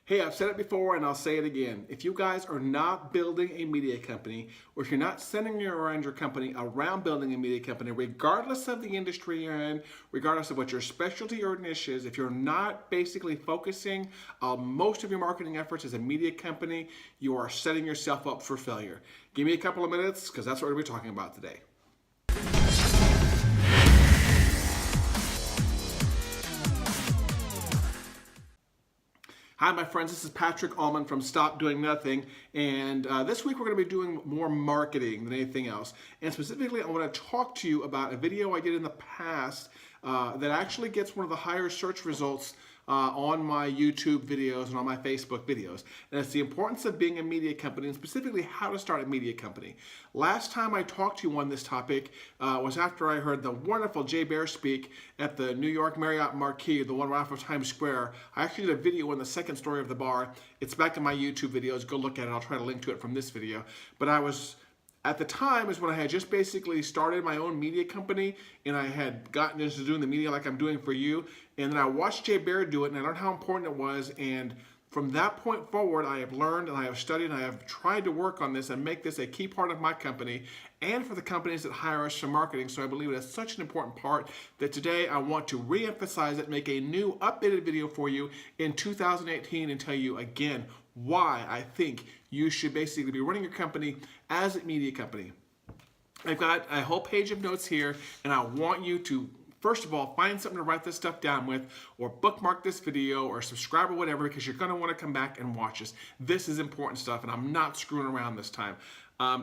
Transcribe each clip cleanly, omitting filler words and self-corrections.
Hey, I've said it before and I'll say it again. If you guys are not building a media company, or if you're not centering around your company around building a media company, regardless of the industry you're in, regardless of what your specialty or niche is, if you're not basically focusing most of your marketing efforts as a media company, you are setting yourself up for failure. Give me a couple of minutes because that's what we're going to be talking about today. Hi, my friends. This is Patrick Allman from Stop Doing Nothing, and this week we're going to be doing more marketing than anything else. And specifically, I want to talk to you about a video I did in the past that actually gets one of the higher search results on my YouTube videos and on my Facebook videos. And it's the importance of being a media company, and specifically how to start a media company. Last time I talked to you on this topic was after I heard the wonderful Jay Baer speak at the New York Marriott Marquis, the one right off of Times Square. I actually did a video in the second story of the bar. It's back in my YouTube videos. Go look at it. I'll try to link to it from this video. But at the time is when I had just basically started my own media company, and I had gotten into doing the media like I'm doing for you. And then I watched Jay Baer do it, and I learned how important it was. And from that point forward, I have learned and I have studied and I have tried to work on this and make this a key part of my company and for the companies that hire us for marketing. So I believe it is such an important part that today I want to re-emphasize it, make a new updated video for you in 2018 and tell you again why I think you should basically be running your company as a media company. I've got a whole page of notes here, and I want you to first of all, find something to write this stuff down with, or bookmark this video, or subscribe or whatever, because you're going to want to come back and watch this. This is important stuff, and I'm not screwing around this time.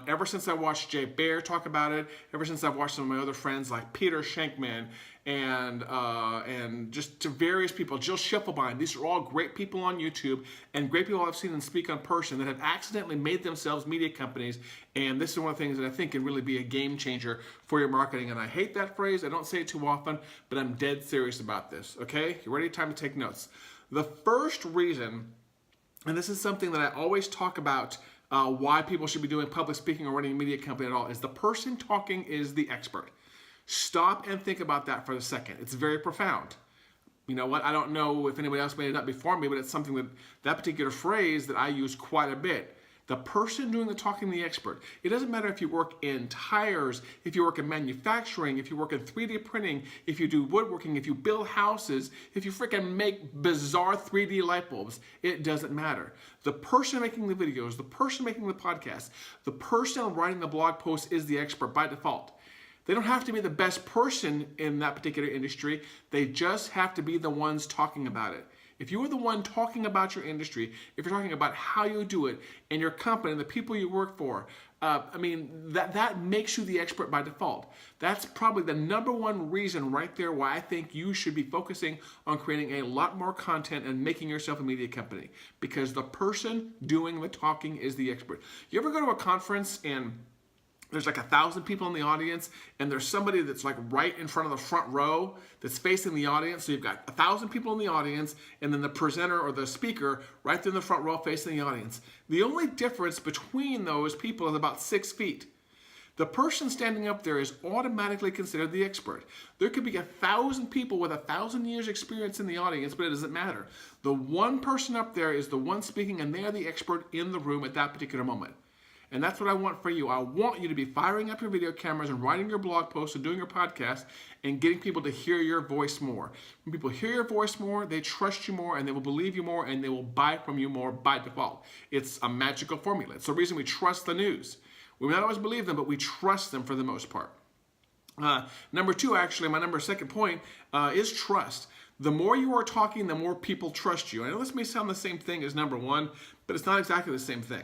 Ever since I watched Jay Baer talk about it, ever since I've watched some of my other friends like Peter Shankman and just to various people, Jill Schiffelbein, these are all great people on YouTube and great people I've seen them speak in person that have accidentally made themselves media companies. And this is one of the things that I think can really be a game changer for your marketing. And I hate that phrase. I don't say it too often, but I'm dead serious about this. Okay? You ready? Time to take notes. The first reason, and this is something that I always talk about, why people should be doing public speaking or running a media company at all, is the person talking is the expert. Stop and think about that for a second. It's very profound. You know what? I don't know if anybody else made it up before me, but it's something that particular phrase that I use quite a bit. The person doing the talking, the expert. It doesn't matter if you work in tires, if you work in manufacturing, if you work in 3D printing, if you do woodworking, if you build houses, if you freaking make bizarre 3D light bulbs. It doesn't matter. The person making the videos, the person making the podcast, the person writing the blog post is the expert by default. They don't have to be the best person in that particular industry. They just have to be the ones talking about it. If you are the one talking about your industry, if you're talking about how you do it and your company and the people you work for, that makes you the expert by default. That's probably the number one reason right there why I think you should be focusing on creating a lot more content and making yourself a media company, because the person doing the talking is the expert. You ever go to a conference and there's like 1,000 people in the audience, and there's somebody that's like right in front of the front row that's facing the audience. So you've got 1,000 people in the audience, and then the presenter or the speaker right there in the front row facing the audience. The only difference between those people is about 6 feet. The person standing up there is automatically considered the expert. There could be 1,000 people with 1,000 years experience in the audience, but it doesn't matter. The one person up there is the one speaking, and they are the expert in the room at that particular moment. And that's what I want for you. I want you to be firing up your video cameras and writing your blog posts and doing your podcast and getting people to hear your voice more. When people hear your voice more, they trust you more, and they will believe you more, and they will buy from you more by default. It's a magical formula. It's the reason we trust the news. We may not always believe them, but we trust them for the most part. Number two, actually, my second point is trust. The more you are talking, the more people trust you. I know this may sound the same thing as number one, but it's not exactly the same thing.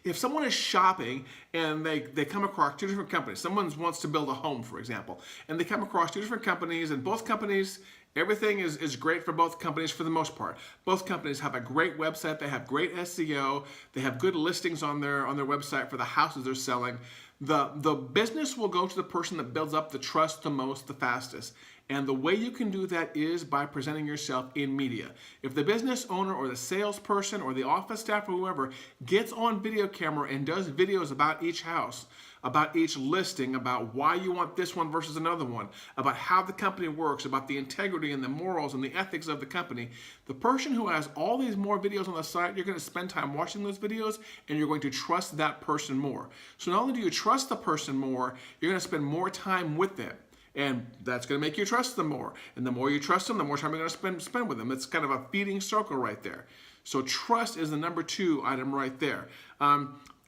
If someone is shopping and they come across two different companies, someone wants to build a home, for example, and they come across two different companies, and both companies, everything is great for both companies for the most part. Both companies have a great website, they have great SEO, they have good listings on their website for the houses they're selling. The business will go to the person that builds up the trust the most, the fastest. And the way you can do that is by presenting yourself in media. If the business owner or the salesperson or the office staff or whoever gets on video camera and does videos about each house, about each listing, about why you want this one versus another one, about how the company works, about the integrity and the morals and the ethics of the company. The person who has all these more videos on the site, you're going to spend time watching those videos and you're going to trust that person more. So not only do you trust the person more, you're going to spend more time with them. And that's going to make you trust them more. And the more you trust them, the more time you're going to spend with them. It's kind of a feeding circle right there. So trust is the number 2 item right there.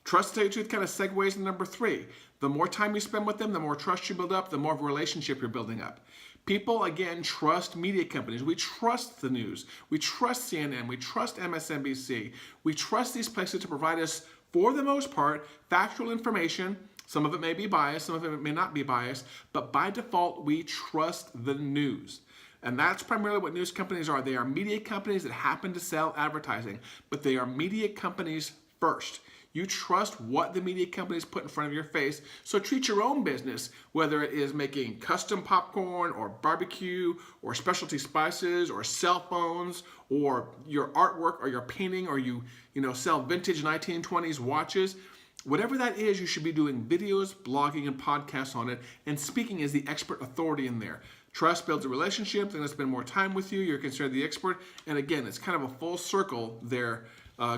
Trust, to tell you the truth, kind of segues into number 3. The more time you spend with them, the more trust you build up, the more of a relationship you're building up. People, again, trust media companies. We trust the news. We trust CNN. We trust MSNBC. We trust these places to provide us, for the most part, factual information. Some of it may be biased, some of it may not be biased, but by default, we trust the news. And that's primarily what news companies are. They are media companies that happen to sell advertising, but they are media companies first. You trust what the media companies put in front of your face, so treat your own business, whether it is making custom popcorn or barbecue or specialty spices or cell phones or your artwork or your painting, or you sell vintage 1920s watches. Whatever that is, you should be doing videos, blogging, and podcasts on it, and speaking as the expert authority in there. Trust builds a relationship. They're going to spend more time with you. You're considered the expert. And again, it's kind of a full circle there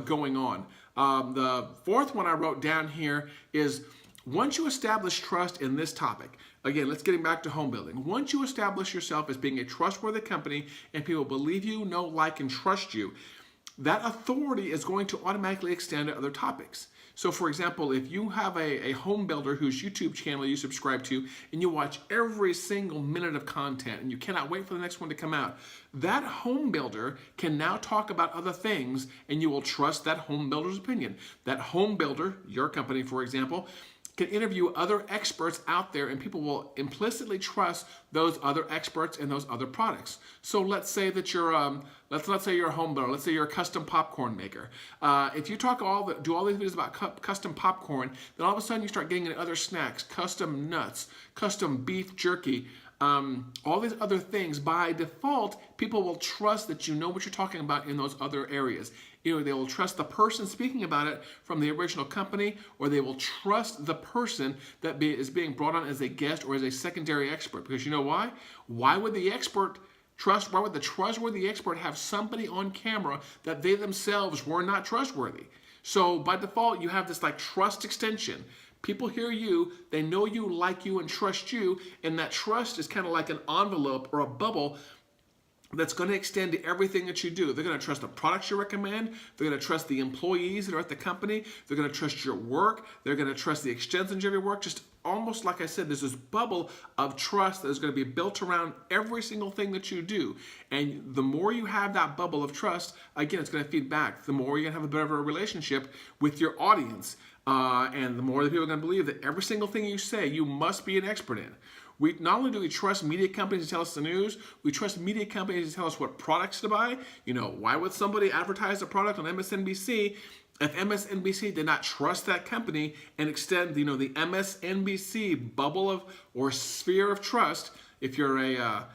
going on. The 4th one I wrote down here is, once you establish trust in this topic, again, let's get back to home building. Once you establish yourself as being a trustworthy company and people believe you, know, like, and trust you, that authority is going to automatically extend to other topics. So for example, if you have a home builder whose YouTube channel you subscribe to and you watch every single minute of content and you cannot wait for the next one to come out, that home builder can now talk about other things and you will trust that home builder's opinion. That home builder, your company for example, can interview other experts out there and people will implicitly trust those other experts and those other products. So let's say that you're, let's say you're a home builder, let's say you're a custom popcorn maker. If you do all these videos about custom popcorn, then all of a sudden you start getting into other snacks, custom nuts, custom beef jerky, all these other things. By default, people will trust that you know what you're talking about in those other areas. Either they will trust the person speaking about it from the original company, or they will trust the person that is being brought on as a guest or as a secondary expert. Because you know why? Why would the trustworthy expert have somebody on camera that they themselves were not trustworthy? So by default, you have this like trust extension. People hear you, they know you, like you, and trust you, and that trust is kind of like an envelope or a bubble that's going to extend to everything that you do. They're going to trust the products you recommend. They're going to trust the employees that are at the company. They're going to trust your work. They're going to trust the extensions of your work. Just almost like I said, there's this bubble of trust that is going to be built around every single thing that you do. And the more you have that bubble of trust, again, it's going to feed back. The more you're going to have a better relationship with your audience. And the more that people are going to believe that every single thing you say, you must be an expert in. Not only do we trust media companies to tell us the news, we trust media companies to tell us what products to buy. Why would somebody advertise a product on MSNBC if MSNBC did not trust that company and extend, the MSNBC bubble or sphere of trust? If you're a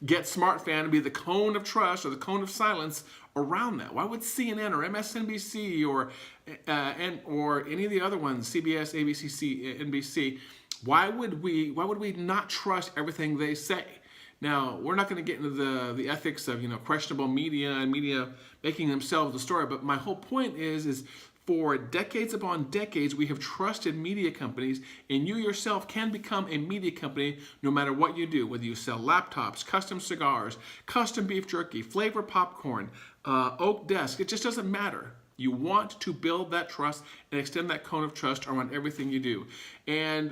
Get Smart fan, to be the cone of trust or the cone of silence around that. Why would CNN or MSNBC or any of the other ones, CBS, ABC, NBC? Why would we not trust everything they say? Now, we're not going to get into the ethics of questionable media and media making themselves the story, but my whole point is for decades upon decades, we have trusted media companies, and you yourself can become a media company no matter what you do, whether you sell laptops, custom cigars, custom beef jerky, flavor popcorn, oak desk. It just doesn't matter. You want to build that trust and extend that cone of trust around everything you do. And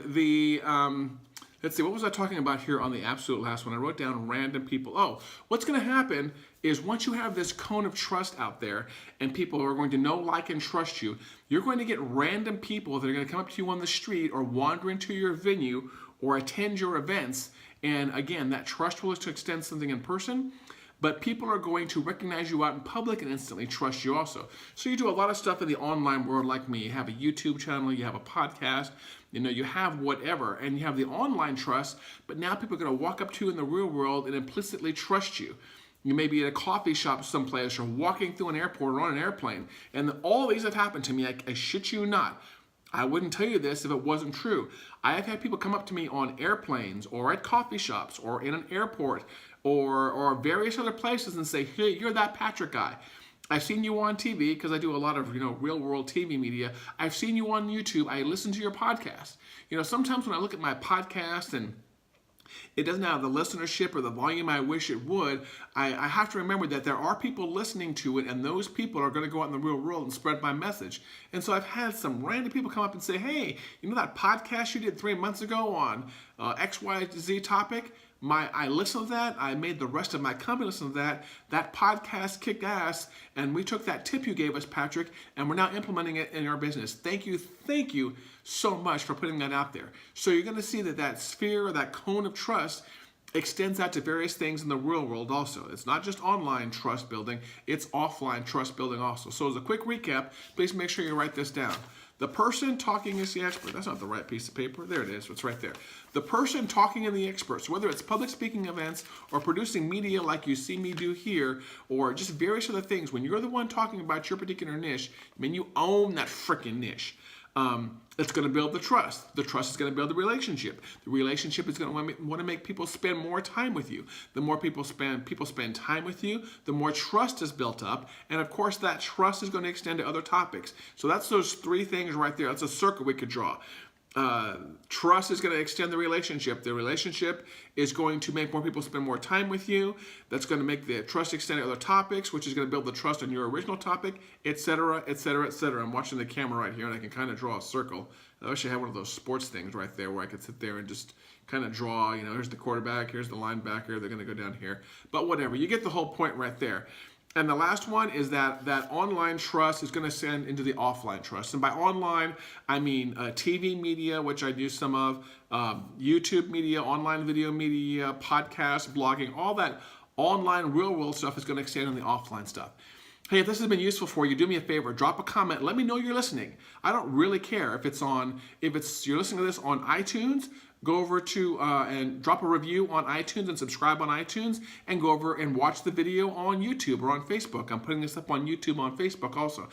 let's see, what was I talking about here on the absolute last one? I wrote down random people. Oh, what's going to happen is once you have this cone of trust out there and people are going to know, like, and trust you, you're going to get random people that are going to come up to you on the street or wander into your venue or attend your events. And again, that trust will is to extend something in person, but people are going to recognize you out in public and instantly trust you also. So you do a lot of stuff in the online world like me. You have a YouTube channel, you have a podcast, you have whatever, and you have the online trust, but now people are going to walk up to you in the real world and implicitly trust you. You may be at a coffee shop someplace or walking through an airport or on an airplane, and all these have happened to me. I shit you not. I wouldn't tell you this if it wasn't true. I have had people come up to me on airplanes or at coffee shops or in an airport or various other places and say, hey, you're that Patrick guy. I've seen you on TV because I do a lot of, real world TV media. I've seen you on YouTube. I listen to your podcast. Sometimes when I look at my podcast and it doesn't have the listenership or the volume I wish it would, I have to remember that there are people listening to it, and those people are going to go out in the real world and spread my message. And so I've had some random people come up and say, hey, that podcast you did 3 months ago on XYZ topic? I listened to that. I made the rest of my company listen to that. That podcast kicked ass, and we took that tip you gave us, Patrick, and we're now implementing it in our business. Thank you so much for putting that out there. So you're going to see that sphere, or that cone of trust, extends out to various things in the real world also. It's not just online trust building, it's offline trust building also. So as a quick recap, please make sure you write this down. The person talking is the expert. That's not the right piece of paper. There it is. It's right there. The person talking is the expert. So whether it's public speaking events or producing media like you see me do here, or just various other things, when you're the one talking about your particular niche, you own that freaking niche. It's going to build the trust. The trust is going to build the relationship. The relationship is going to want to make people spend more time with you. The more people spend time with you, the more trust is built up. And of course, that trust is going to extend to other topics. So that's those three things right there. That's a circle we could draw. Trust is going to extend the relationship. The relationship is going to make more people spend more time with you. That's going to make the trust extend to other topics, which is going to build the trust on your original topic, etc., etc., etc. I'm watching the camera right here, and I can kind of draw a circle. I wish I had one of those sports things right there where I could sit there and just kind of draw, here's the quarterback, here's the linebacker, they're going to go down here. But whatever, you get the whole point right there. And the last one is that online trust is going to send into the offline trust. And by online, I mean TV media, which I do some of, YouTube media, online video media, podcasts, blogging, all that online real world stuff is going to extend on the offline stuff. Hey, if this has been useful for you, do me a favor, drop a comment. Let me know you're listening. I don't really care if you're listening to this on iTunes. Go over to and drop a review on iTunes and subscribe on iTunes, and go over and watch the video on YouTube or on Facebook. I'm putting this up on YouTube, on Facebook also.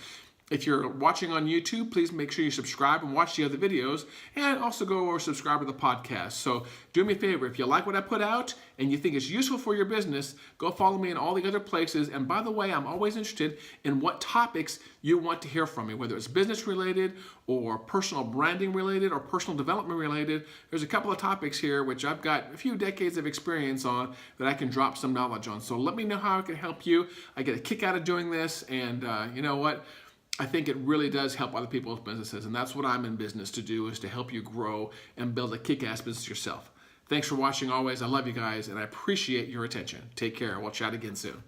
If you're watching on YouTube, please make sure you subscribe and watch the other videos, and also go over and subscribe to the podcast. So do me a favor, if you like what I put out and you think it's useful for your business, go follow me in all the other places. And by the way, I'm always interested in what topics you want to hear from me, whether it's business related or personal branding related or personal development related. There's a couple of topics here which I've got a few decades of experience on that I can drop some knowledge on. So let me know how I can help you. I get a kick out of doing this, and you know what? I think it really does help other people's businesses, and that's what I'm in business to do, is to help you grow and build a kick-ass business yourself. Thanks for watching always. I love you guys, and I appreciate your attention. Take care. We'll chat again soon.